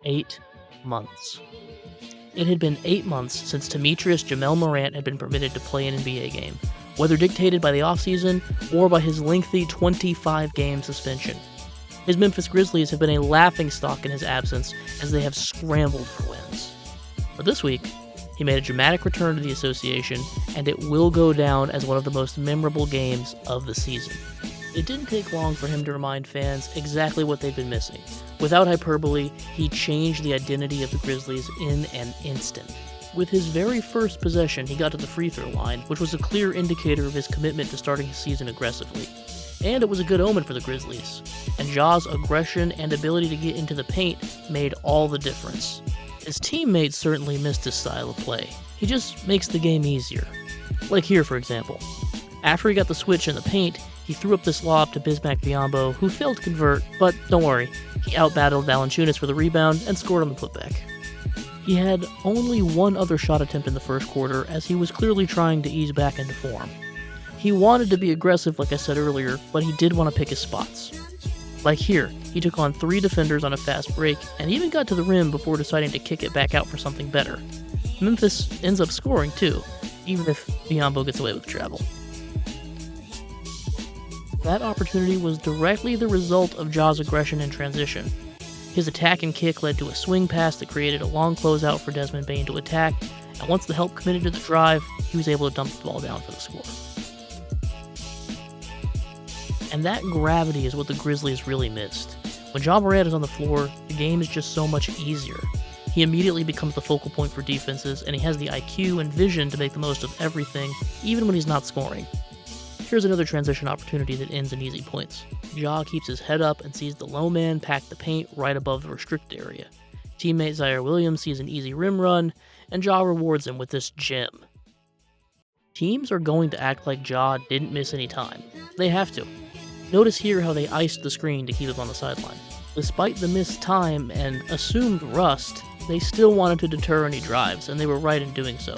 8 months. It had been 8 months since Demetrius Jamel Morant had been permitted to play an NBA game, whether dictated by the offseason or by his lengthy 25-game suspension. His Memphis Grizzlies have been a laughingstock in his absence as they have scrambled for wins. But this week, he made a dramatic return to the association, and it will go down as one of the most memorable games of the season. It didn't take long for him to remind fans exactly what they've been missing. Without hyperbole, he changed the identity of the Grizzlies in an instant. With his very first possession, he got to the free throw line, which was a clear indicator of his commitment to starting his season aggressively. And it was a good omen for the Grizzlies. And Ja's aggression and ability to get into the paint made all the difference. His teammates certainly missed his style of play. He just makes the game easier. Like here, for example. After he got the switch in the paint, he threw up this lob to Bismack Biyombo, who failed to convert, but don't worry, he outbattled Valanciunas for the rebound and scored on the putback. He had only one other shot attempt in the first quarter, as he was clearly trying to ease back into form. He wanted to be aggressive, like I said earlier, but he did want to pick his spots. Like here, he took on 3 defenders on a fast break, and even got to the rim before deciding to kick it back out for something better. Memphis ends up scoring too, even if Biyombo gets away with travel. That opportunity was directly the result of Ja's aggression in transition. His attack and kick led to a swing pass that created a long closeout for Desmond Bane to attack, and once the help committed to the drive, he was able to dump the ball down for the score. And that gravity is what the Grizzlies really missed. When Ja Morant is on the floor, the game is just so much easier. He immediately becomes the focal point for defenses, and he has the IQ and vision to make the most of everything, even when he's not scoring. Here's another transition opportunity that ends in easy points. Ja keeps his head up and sees the low man pack the paint right above the restrict area. Teammate Zaire Williams sees an easy rim run, and Ja rewards him with this gem. Teams are going to act like Ja didn't miss any time. They have to. Notice here how they iced the screen to keep him on the sideline. Despite the missed time and assumed rust, they still wanted to deter any drives, and they were right in doing so.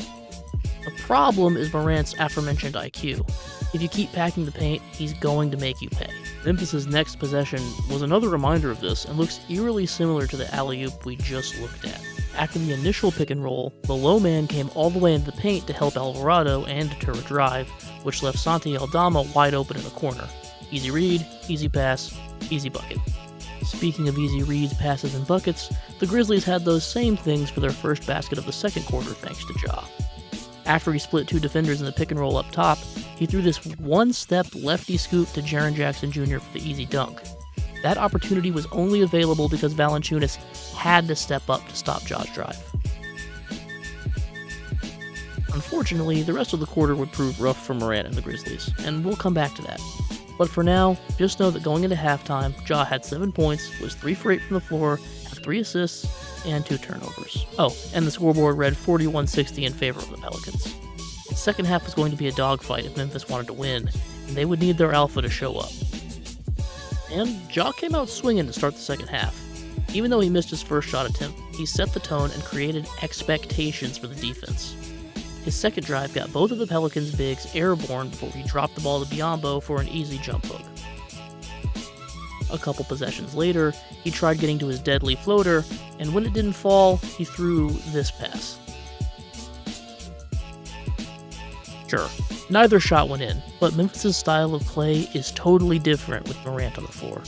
The problem is Morant's aforementioned IQ. If you keep packing the paint, he's going to make you pay. Memphis's next possession was another reminder of this and looks eerily similar to the alley-oop we just looked at. After the initial pick and roll, the low man came all the way into the paint to help Alvarado and deter a drive, which left Santi Aldama wide open in the corner. Easy read, easy pass, easy bucket. Speaking of easy reads, passes, and buckets, the Grizzlies had those same things for their first basket of the second quarter thanks to Ja. After he split 2 defenders in the pick and roll up top, he threw this one-step lefty scoop to Jaren Jackson Jr. for the easy dunk. That opportunity was only available because Valanciunas had to step up to stop Ja's drive. Unfortunately, the rest of the quarter would prove rough for Morant and the Grizzlies, and we'll come back to that. But for now, just know that going into halftime, Ja had 7 points, was 3 for 8 from the floor, had 3 assists, and 2 turnovers. Oh, and the scoreboard read 41-60 in favor of the Pelicans. The second half was going to be a dogfight if Memphis wanted to win, and they would need their alpha to show up. And Ja came out swinging to start the second half. Even though he missed his first shot attempt, he set the tone and created expectations for the defense. His second drive got both of the Pelicans' bigs airborne before he dropped the ball to Biyombo for an easy jump hook. A couple possessions later, he tried getting to his deadly floater, and when it didn't fall, he threw this pass. Sure, neither shot went in, but Memphis' style of play is totally different with Morant on the floor.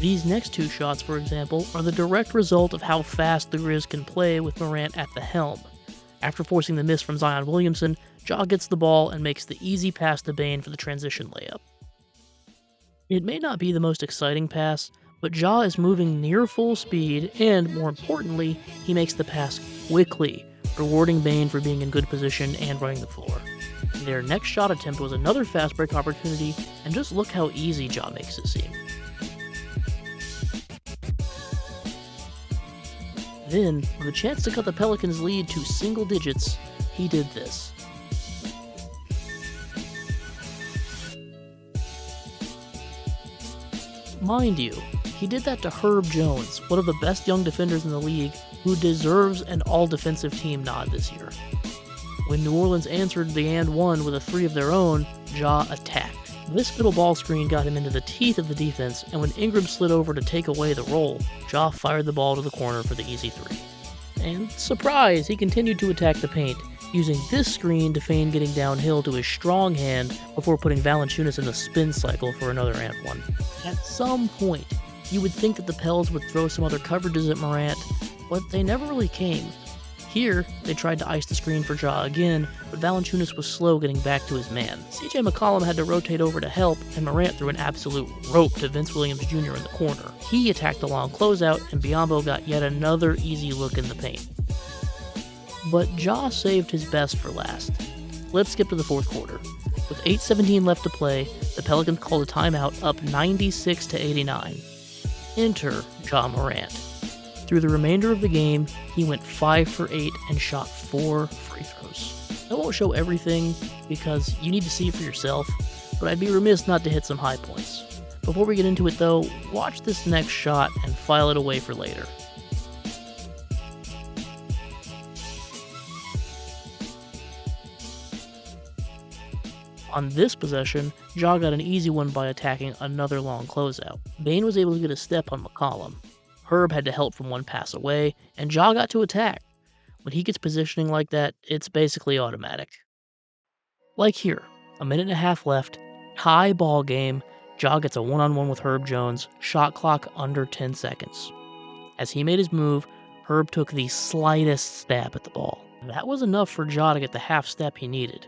These next 2 shots, for example, are the direct result of how fast the Grizz can play with Morant at the helm. After forcing the miss from Zion Williamson, Ja gets the ball and makes the easy pass to Bane for the transition layup. It may not be the most exciting pass, but Ja is moving near full speed, and more importantly, he makes the pass quickly, rewarding Bane for being in good position and running the floor. Their next shot attempt was another fast break opportunity, and just look how easy Ja makes it seem. Then, with a chance to cut the Pelicans' lead to single digits, he did this. Mind you, he did that to Herb Jones, one of the best young defenders in the league, who deserves an all-defensive team nod this year. When New Orleans answered the and one with a 3 of their own, Ja attacked. This middle ball screen got him into the teeth of the defense, and when Ingram slid over to take away the roll, Ja fired the ball to the corner for the easy three. And surprise, he continued to attack the paint, using this screen to feign getting downhill to his strong hand before putting Valanciunas in the spin cycle for another and one. At some point, you would think that the Pels would throw some other coverages at Morant, but they never really came. Here, they tried to ice the screen for Ja again, but Valanciunas was slow getting back to his man. CJ McCollum had to rotate over to help, and Morant threw an absolute rope to Vince Williams Jr. in the corner. He attacked the long closeout, and Biyombo got yet another easy look in the paint. But Ja saved his best for last. Let's skip to the fourth quarter. With 8:17 left to play, the Pelicans called a timeout up 96-89. Enter Ja Morant. Through the remainder of the game, he went 5 for 8 and shot 4 free throws. I won't show everything because you need to see it for yourself, but I'd be remiss not to hit some high points. Before we get into it though, watch this next shot and file it away for later. On this possession, Ja got an easy one by attacking another long closeout. Bane was able to get a step on McCollum. Herb had to help from one pass away, and Ja got to attack. When he gets positioning like that, it's basically automatic. Like here, a minute and a half left, tie ball game, Ja gets a one-on-one with Herb Jones, shot clock under 10 seconds. As he made his move, Herb took the slightest stab at the ball. That was enough for Ja to get the half step he needed.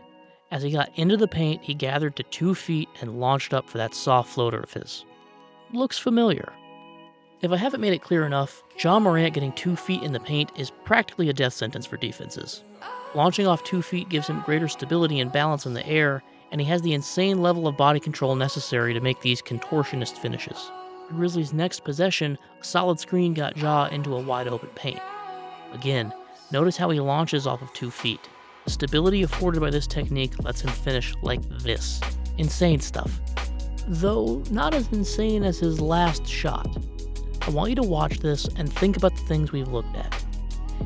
As he got into the paint, he gathered to 2 feet and launched up for that soft floater of his. Looks familiar. If I haven't made it clear enough, Ja Morant getting 2 feet in the paint is practically a death sentence for defenses. Launching off 2 feet gives him greater stability and balance in the air, and he has the insane level of body control necessary to make these contortionist finishes. The Grizzlies' next possession, a solid screen got Ja into a wide open paint. Again, notice how he launches off of 2 feet. The stability afforded by this technique lets him finish like this. Insane stuff. Though not as insane as his last shot. I want you to watch this and think about the things we've looked at.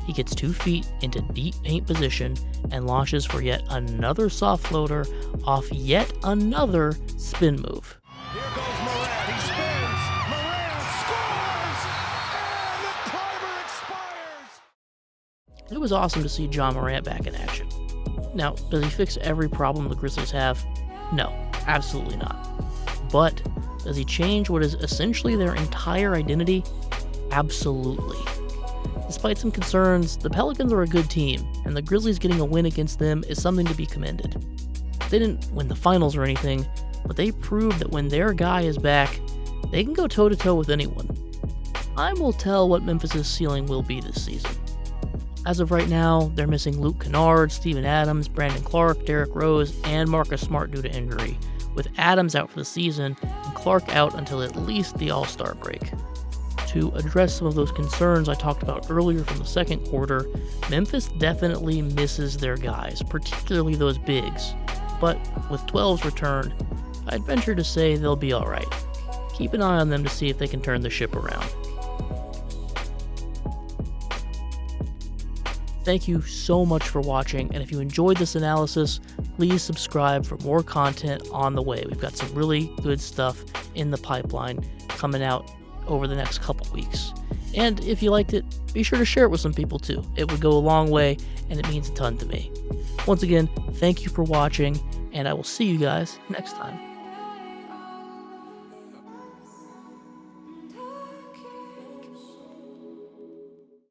He gets 2 feet into deep paint position and launches for yet another soft floater off yet another spin move. Here goes Morant, he spins, Morant scores, and the timer expires! It was awesome to see Ja Morant back in action. Now, does he fix every problem the Grizzlies have? No, absolutely not. But does he change what is essentially their entire identity? Absolutely. Despite some concerns, the Pelicans are a good team, and the Grizzlies getting a win against them is something to be commended. They didn't win the finals or anything, but they proved that when their guy is back, they can go toe-to-toe with anyone. Time will tell what Memphis' ceiling will be this season. As of right now, they're missing Luke Kennard, Steven Adams, Brandon Clark, Derrick Rose, and Marcus Smart due to injury, with Adams out for the season and Clark out until at least the All-Star break. To address some of those concerns I talked about earlier from the second quarter, Memphis definitely misses their guys, particularly those bigs. But with 12's return, I'd venture to say they'll be alright. Keep an eye on them to see if they can turn the ship around. Thank you so much for watching, and if you enjoyed this analysis, please subscribe for more content on the way. We've got some really good stuff in the pipeline coming out over the next couple weeks. And if you liked it, be sure to share it with some people too. It would go a long way, and it means a ton to me. Once again, thank you for watching, and I will see you guys next time.